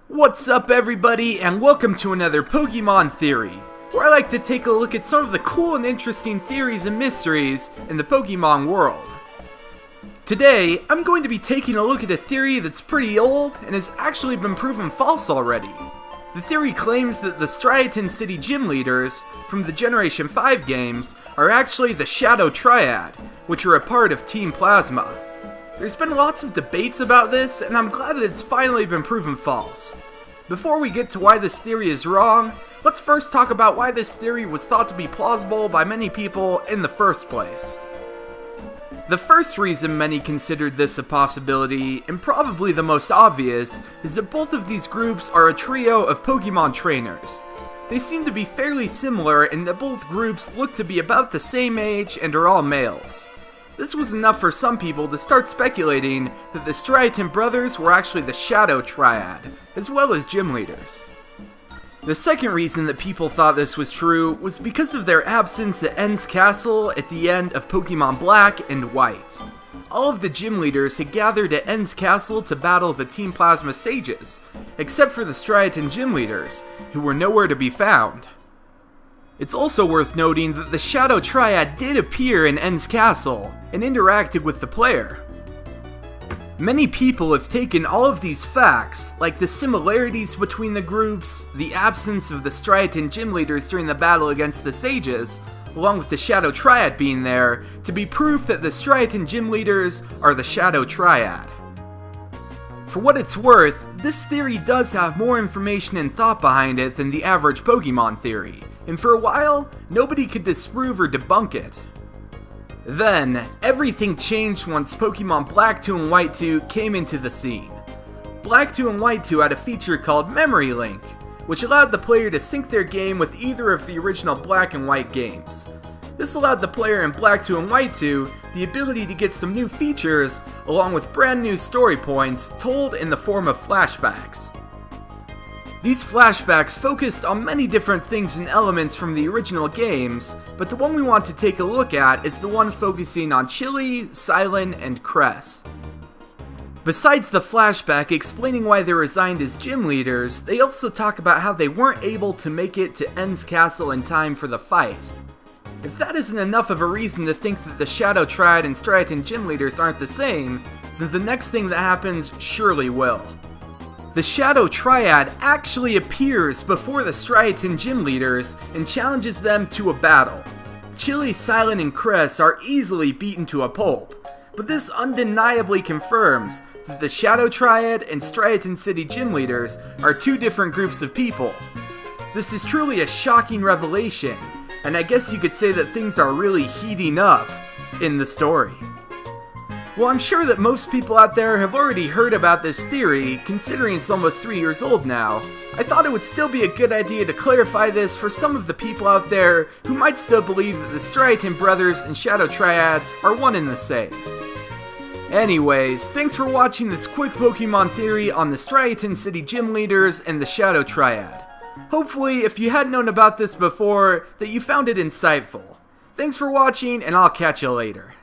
What's up everybody, and welcome to another Pokemon Theory, where I like to take a look at some of the cool and interesting theories and mysteries in the Pokemon world. Today, I'm going to be taking a look at a theory that's pretty old and has actually been proven false already. The theory claims that the Striaton City gym leaders from the Generation 5 games are actually the Shadow Triad, which are a part of Team Plasma. There's been lots of debates about this, and I'm glad that it's finally been proven false. Before we get to why this theory is wrong, let's first talk about why this theory was thought to be plausible by many people in the first place. The first reason many considered this a possibility, and probably the most obvious, is that both of these groups are a trio of Pokemon trainers. They seem to be fairly similar in that both groups look to be about the same age and are all males. This was enough for some people to start speculating that the Striaton brothers were actually the Shadow Triad, as well as gym leaders. The second reason that people thought this was true was because of their absence at N's Castle at the end of Pokemon Black and White. All of the gym leaders had gathered at N's Castle to battle the Team Plasma Sages, except for the Striaton gym leaders, who were nowhere to be found. It's also worth noting that the Shadow Triad did appear in N's Castle and interacted with the player. Many people have taken all of these facts, like the similarities between the groups, the absence of the Striaton gym leaders during the battle against the Sages, along with the Shadow Triad being there, to be proof that the Striaton gym leaders are the Shadow Triad. For what it's worth, this theory does have more information and thought behind it than the average Pokemon theory, and for a while, nobody could disprove or debunk it. Then, everything changed once Pokemon Black 2 and White 2 came into the scene. Black 2 and White 2 had a feature called Memory Link, which allowed the player to sync their game with either of the original Black and White games. This allowed the player in Black 2 and White 2 the ability to get some new features, along with brand new story points told in the form of flashbacks. These flashbacks focused on many different things and elements from the original games, but the one we want to take a look at is the one focusing on Chili, Silent, and Cress. Besides the flashback explaining why they resigned as gym leaders, they also talk about how they weren't able to make it to N's Castle in time for the fight. If that isn't enough of a reason to think that the Shadow Triad and Striaton gym leaders aren't the same, then the next thing that happens surely will. The Shadow Triad actually appears before the Striaton gym leaders and challenges them to a battle. Chili, Silent, and Cress are easily beaten to a pulp, but this undeniably confirms that the Shadow Triad and Striaton City gym leaders are two different groups of people. This is truly a shocking revelation, and I guess you could say that things are really heating up in the story. Well, I'm sure that most people out there have already heard about this theory, considering it's almost 3 years old now. I thought it would still be a good idea to clarify this for some of the people out there who might still believe that the Striaton brothers and Shadow Triads are one and the same. Anyways, thanks for watching this quick Pokemon theory on the Striaton City gym leaders and the Shadow Triad. Hopefully, if you hadn't known about this before, that you found it insightful. Thanks for watching, and I'll catch you later.